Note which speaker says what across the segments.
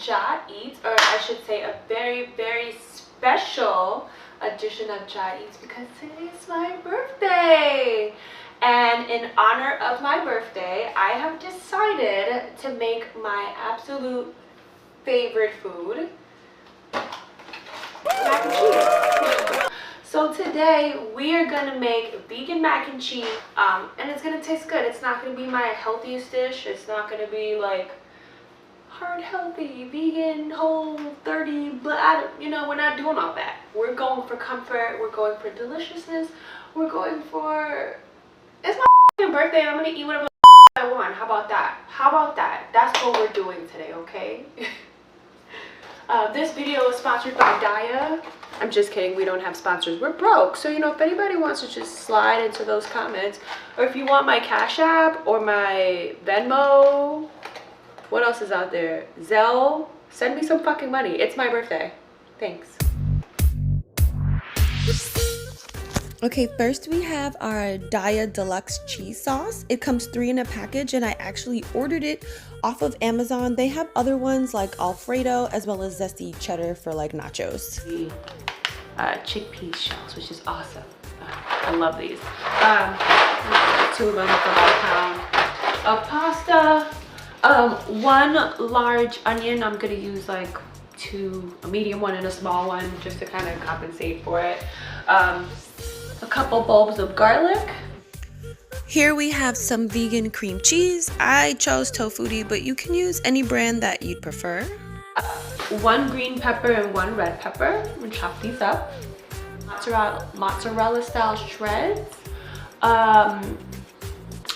Speaker 1: JAH Eats, or I should say a very, very special edition of JAH Eats, because today's my birthday. And in honor of my birthday, I have decided to make my absolute favorite food, mac and cheese. So today we are gonna make vegan mac and cheese, and it's gonna taste good. It's not gonna be my healthiest dish. It's not gonna be like hard healthy, vegan, whole 30, but you know, we're not doing all that. We're going for comfort. We're going for deliciousness. We're going for, it's my birthday and I'm gonna eat whatever I want. How about that? How about that? That's what we're doing today, okay? This video is sponsored by JAH. I'm just kidding, we don't have sponsors. We're broke. So, you know, if anybody wants to just slide into those comments, or if you want my Cash App or my Venmo, what else is out there? Zelle, send me some fucking money. It's my birthday. Thanks.
Speaker 2: Okay, first we have our JAH Deluxe cheese sauce. It comes 3 in a package and I actually ordered it off of Amazon. They have other ones like Alfredo as well as zesty cheddar for like nachos.
Speaker 1: The chickpea shells, which is awesome. I love these. 2 of them for about £1 of pasta. 1 large onion. I'm gonna use like 2, a medium one and a small one, just to kind of compensate for it. A couple bulbs of garlic.
Speaker 2: Here we have some vegan cream cheese. I chose Tofutti, but you can use any brand that you'd prefer.
Speaker 1: 1 green pepper and 1 red pepper. I'm gonna chop these up. Mozzarella style shreds.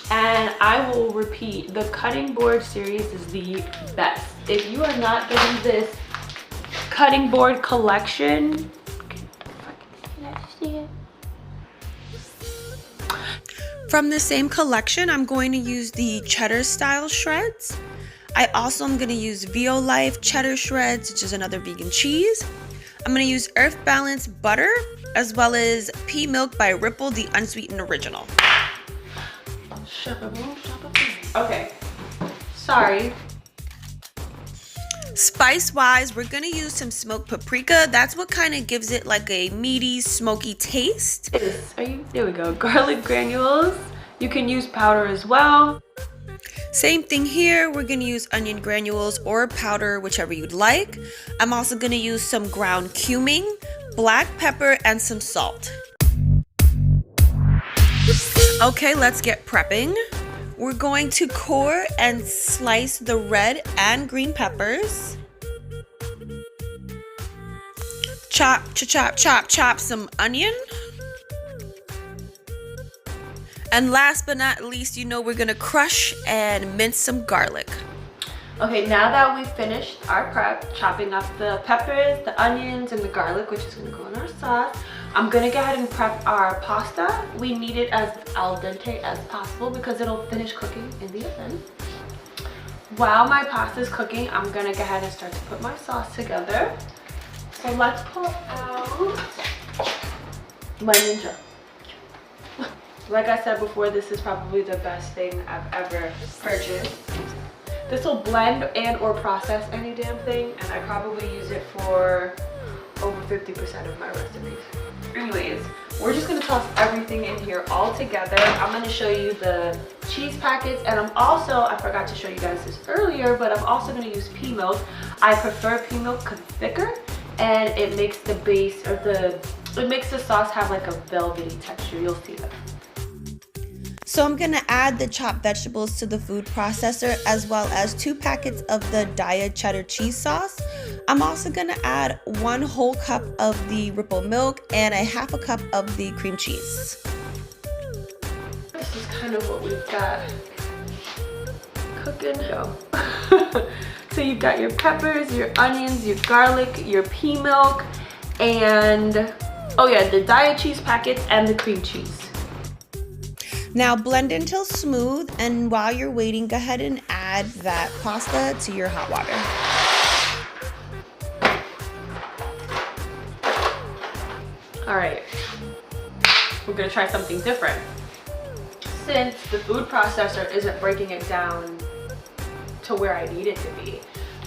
Speaker 1: And I will repeat, the cutting board series is the best. If you are not getting this cutting board collection,
Speaker 2: from the same collection, I'm going to use the cheddar style shreds. I also am going to use VO Life cheddar shreds, which is another vegan cheese. I'm going to use Earth Balance butter, as well as pea milk by Ripple, the unsweetened original.
Speaker 1: Okay, sorry.
Speaker 2: Spice wise, we're gonna use some smoked paprika. That's what kind of gives it like a meaty, smoky taste.
Speaker 1: There we go. Garlic granules. You can use powder as well.
Speaker 2: Same thing here. We're gonna use onion granules or powder, whichever you'd like. I'm also gonna use some ground cumin, black pepper, and some salt. Okay, let's get prepping. We're going to core and slice the red and green peppers. Chop, chop, chop, chop some onion. And last but not least, you know, we're gonna crush and mince some garlic.
Speaker 1: Okay, now that we've finished our prep, chopping up the peppers, the onions, and the garlic, which is gonna go in our sauce, I'm gonna go ahead and prep our pasta. We need it as al dente as possible because it'll finish cooking in the oven. While my pasta is cooking, I'm gonna go ahead and start to put my sauce together. So let's pull out my Ninja. Like I said before, this is probably the best thing I've ever purchased. This will blend and or process any damn thing, and I probably use it for over 50% of my recipes. Anyways, we're just gonna toss everything in here all together. I'm gonna show you the cheese packets, and I'm also, I forgot to show you guys this earlier, but I'm also gonna use pea milk. I prefer pea milk because it's thicker, and it makes the base, or it makes the sauce have like a velvety texture. You'll see that.
Speaker 2: So I'm gonna add the chopped vegetables to the food processor, as well as 2 packets of the JAH cheddar cheese sauce. I'm also gonna add 1 whole cup of the Ripple milk and a half a cup of the cream cheese.
Speaker 1: This is kind of what we've got cooking. So you've got your peppers, your onions, your garlic, your pea milk, and oh yeah, the JAH cheese packets and the cream cheese.
Speaker 2: Now blend until smooth, and while you're waiting, go ahead and add that pasta to your hot water.
Speaker 1: All right, we're gonna try something different. Since the food processor isn't breaking it down to where I need it to be,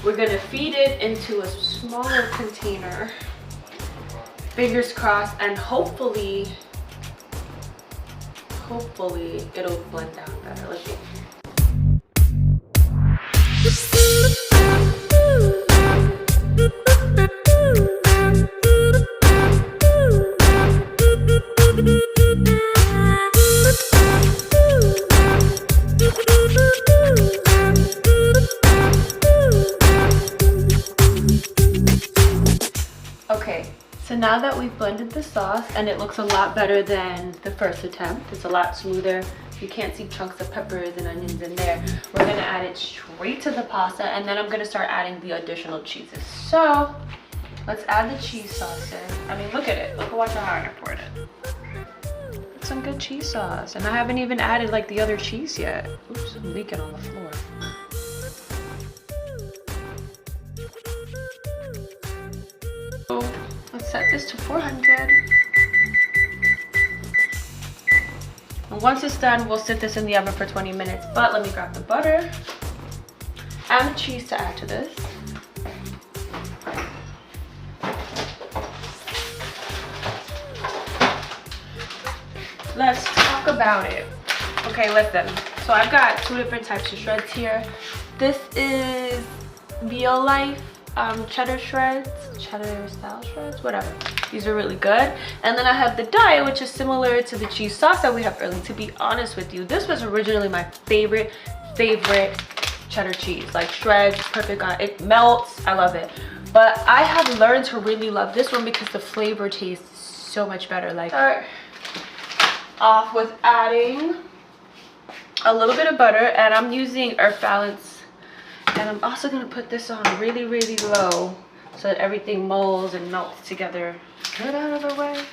Speaker 1: We're gonna feed it into a smaller container. Fingers crossed, and hopefully it'll blend down better. Let's see. Okay, so now that we've blended the sauce, and it looks a lot better than the first attempt, it's a lot smoother. You can't see chunks of peppers and onions in there. We're gonna add it straight to the pasta, and then I'm gonna start adding the additional cheeses. So let's add the cheese sauce in. I mean, look at it. Look how hard I poured it. It's some good cheese sauce, and I haven't even added like the other cheese yet. Oops, I'm leaking on the floor. So let's set this to 400. And once it's done, we'll sit this in the oven for 20 minutes. But let me grab the butter and the cheese to add to this. Let's talk about it. Okay, listen. So I've got 2 different types of shreds here. This is Real Life cheddar shreds, cheddar style shreds, whatever. These are really good. And then I have the diet, which is similar to the cheese sauce that we have earlier. To be honest with you, this was originally my favorite cheddar cheese. Like shreds, perfect on it, melts, I love it. But I have learned to really love this one because the flavor tastes so much better. Like, start off with adding a little bit of butter, and I'm using Earth Balance. And I'm also gonna put this on really, really low so that everything molds and melts together. Get out of the way.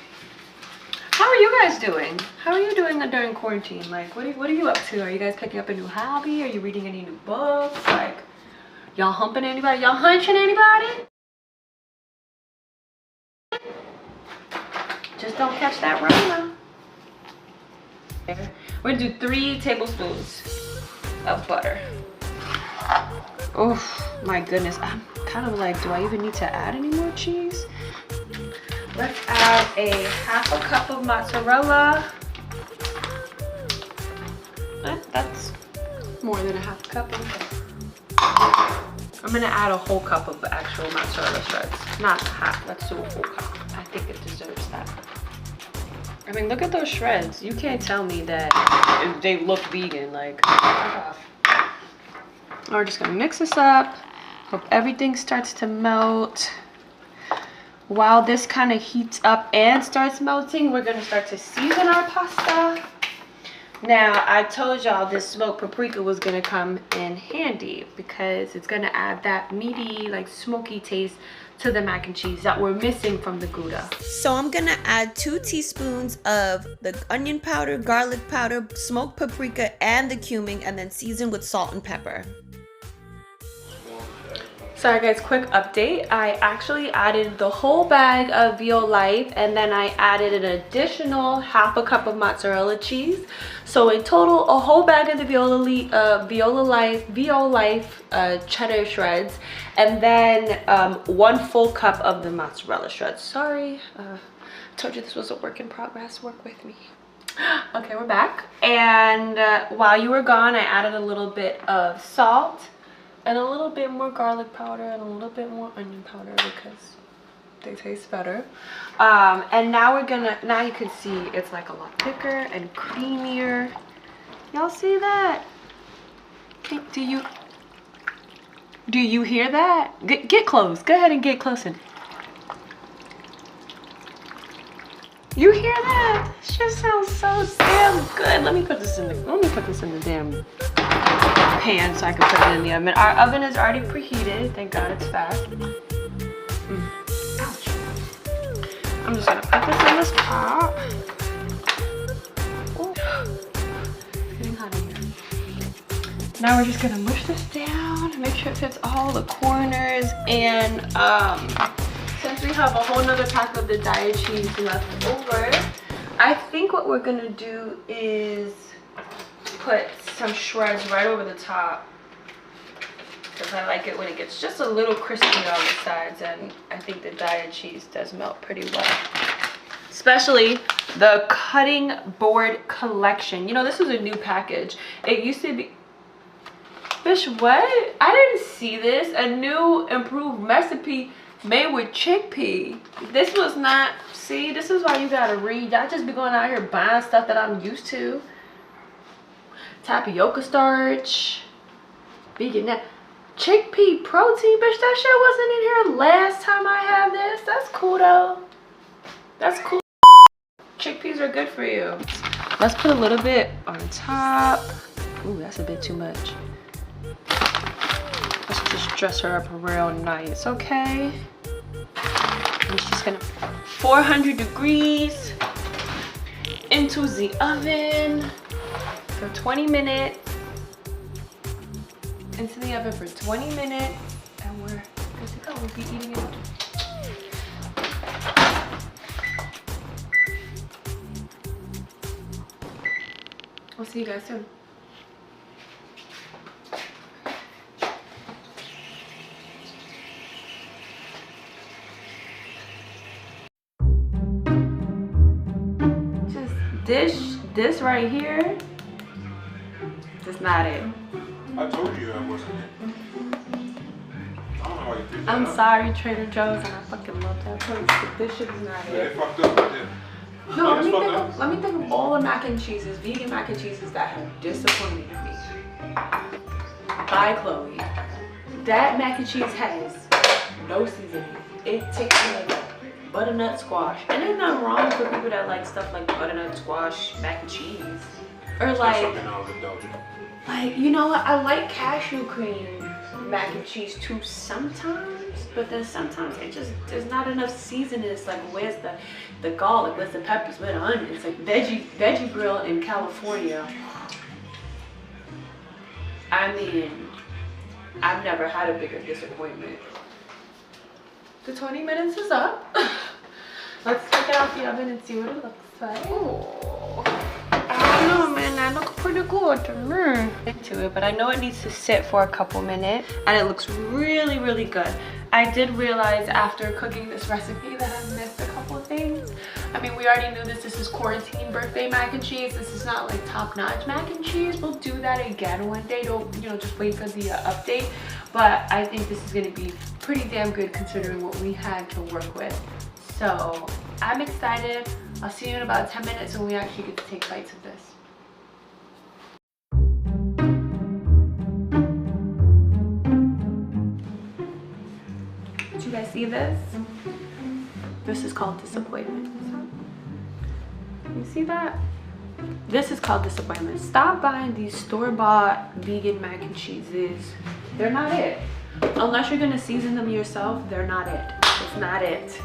Speaker 1: How are you guys doing? How are you doing during quarantine? Like, what are you up to? Are you guys picking up a new hobby? Are you reading any new books? Like, y'all humping anybody? Y'all hunching anybody? Just don't catch that Rona. We're gonna do 3 tablespoons of butter. Oh my goodness, I'm kind of like, do I even need to add any more cheese? Let's add a 1/2 cup of mozzarella. That's more than a 1/2 cup. I'm gonna add a whole cup of actual mozzarella shreds. Not half, let's do a whole cup. I think it deserves that. I mean, look at those shreds. You can't tell me that they look vegan, like, We're just gonna mix this up. Hope everything starts to melt. While this kind of heats up and starts melting, we're gonna start to season our pasta. Now, I told y'all this smoked paprika was gonna come in handy because it's gonna add that meaty, like smoky taste to the mac and cheese that we're missing from the Gouda.
Speaker 2: So I'm gonna add 2 teaspoons of the onion powder, garlic powder, smoked paprika, and the cumin, and then season with salt and pepper.
Speaker 1: Sorry guys, quick update. I actually added the whole bag of Vio Life, and then I added an additional 1/2 cup of mozzarella cheese. So in total, a whole bag of the Vio Life cheddar shreds, and then 1 full cup of the mozzarella shreds. Sorry, told you this was a work in progress. Work with me. Okay, we're back. And while you were gone, I added a little bit of salt and a little bit more garlic powder and a little bit more onion powder because they taste better. And now now you can see it's like a lot thicker and creamier. Y'all see that? Do you hear that? Get close. Go ahead and get close. You hear that? It just sounds so damn good. Let me put this in the damn pan so I can put it in the oven. Our oven is already preheated. Thank God it's fast. Ouch. I'm just gonna put this in this pot. Ooh. It's getting hot in here. Now we're just gonna mush this down, make sure it fits all the corners, and since we have a whole nother pack of the diet cheese left over, I think what we're gonna do is put some shreds right over the top. because I like it when it gets just a little crispy on the sides, and I think the Daiya cheese does melt pretty well. Especially the cutting board collection. You know, this was a new package. It used to be... Fish, what? I didn't see this. A new improved recipe made with chickpea. This was not... See, this is why you gotta read. Y'all just be going out here buying stuff that I'm used to. Tapioca starch. Vegan nut. Chickpea protein. Bitch, that shit wasn't in here last time I had this. That's cool, though. That's cool. Chickpeas are good for you. Let's put a little bit on top. Ooh, that's a bit too much. Let's just dress her up real nice, okay? And she's gonna 400 degrees into the oven for 20 minutes. Into the oven for 20 minutes, and we're good to go. We'll be eating it. I'll see you guys soon. Just this right here is not it.
Speaker 3: I told you I wasn't it. I don't know why you picked that
Speaker 1: I'm
Speaker 3: up.
Speaker 1: sorry, Trader Joe's, and I fucking love that place, but this shit is not
Speaker 3: Yeah,
Speaker 1: it.
Speaker 3: it fucked up right there.
Speaker 1: No,
Speaker 3: Yeah,
Speaker 1: let me,
Speaker 3: it's
Speaker 1: think
Speaker 3: fucked
Speaker 1: of, let me think of all the mac and cheeses, vegan mac and cheeses that have disappointed me. By Chloe. That mac and cheese has no seasoning. It tastes like butternut squash. And there's nothing wrong for people that like stuff like butternut squash, mac and cheese. Or
Speaker 3: That's
Speaker 1: like,
Speaker 3: something I was indulging.
Speaker 1: like, you know what? I like cashew cream mac and cheese too sometimes, but then sometimes it just, there's not enough seasoning. It's like, where's the garlic, where's the peppers, where's the onions? Like veggie grill in California. I mean, I've never had a bigger disappointment. The 20 minutes is up. Let's take it out the oven and see what it looks like. Oh, I don't know, man, that looks pretty good to me. Into it, but I know it needs to sit for a couple minutes, and it looks really, really good. I did realize after cooking this recipe that I missed a couple of things. I mean, we already knew this. This is quarantine birthday mac and cheese. This is not like top-notch mac and cheese. We'll do that again one day. Don't, you know, just wait for the update. But I think this is gonna be pretty damn good considering what we had to work with. So I'm excited. I'll see you in about 10 minutes when we actually get to take bites of this. Did you guys see this? This is called disappointment. You see that? This is called disappointment. Stop buying these store-bought vegan mac and cheeses. They're not it. Unless you're gonna season them yourself, they're not it. It's not it.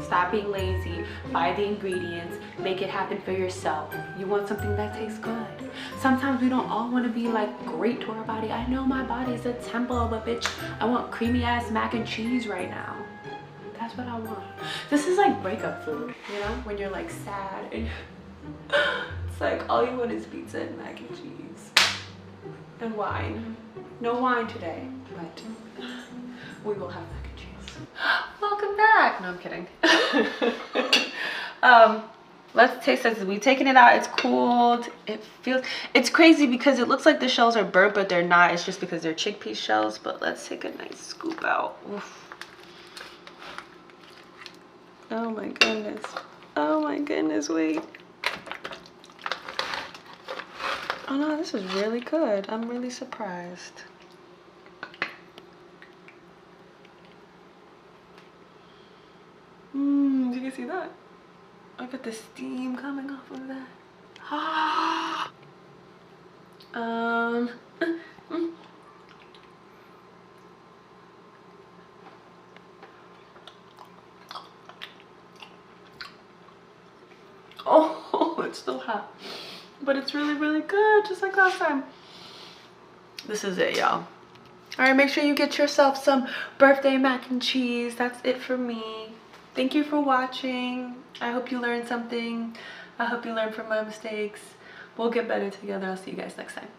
Speaker 1: Stop being lazy, buy the ingredients, make it happen for yourself. You want something that tastes good. Sometimes we don't all want to be like great to our body. I know my body's a temple, but bitch, I want creamy ass mac and cheese right now. That's what I want. This is like breakup food, you know? When you're like sad and it's like all you want is pizza and mac and cheese. And wine. No wine today, but we will have mac and cheese. Welcome back. No, I'm kidding. Let's taste this. We've taken it out. It's cooled. It feels, it's crazy because it looks like the shells are burnt, but they're not. It's just because they're chickpea shells. But let's take a nice scoop out. Oof. Oh my goodness. Oh my goodness, wait. Oh no, this is really good. I'm really surprised. Did you see that? Look at the steam coming off of that. Ah. Oh, it's still hot, but it's really, really good, just like last time. This is it, y'all. All right, make sure you get yourself some birthday mac and cheese. That's it for me. Thank you for watching. I hope you learned something. I hope you learned from my mistakes. We'll get better together. I'll see you guys next time.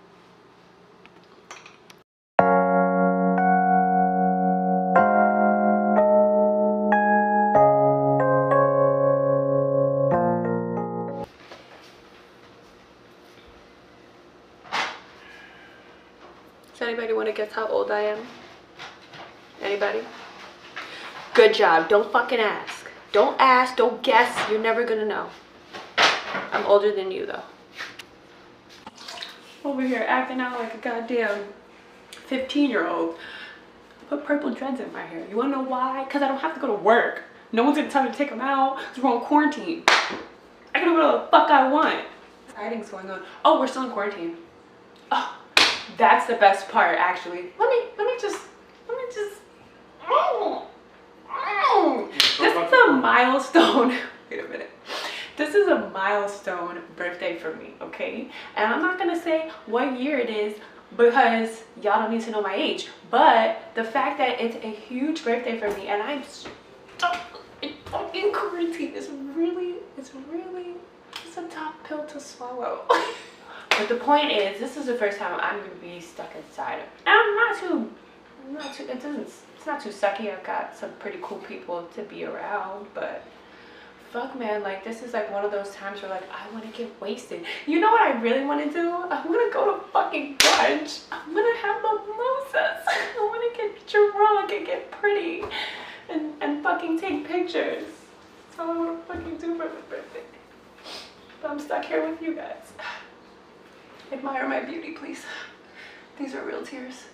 Speaker 1: guess how old I am? Anybody? Good job. Don't fucking ask. Don't ask, don't guess. You're never gonna know. I'm older than you though. Over here acting out like a goddamn 15-year-old. Put purple dreads in my hair. You wanna know why? Because I don't have to go to work. No one's gonna tell me to take them out because we're on quarantine. I can do whatever the fuck I want. Exciting's going on. Oh, we're still in quarantine. Oh, that's the best part actually. Let me just this is a milestone. Wait a minute. This is a milestone birthday for me, okay? And I'm not gonna say what year it is because y'all don't need to know my age. But the fact that it's a huge birthday for me and I'm stuck in fucking quarantine is really, it's a tough pill to swallow. But the point is, this is the first time I'm gonna be stuck inside. And I'm not too, it's not too sucky. I've got some pretty cool people to be around, but fuck man, like this is like one of those times where like I want to get wasted. You know what I really want to do? I want to go to fucking brunch. I'm gonna have mimosas. I want to get drunk and get pretty and fucking take pictures. That's all I want to fucking do for my birthday. But I'm stuck here with you guys. Admire my beauty, please. These are real tears.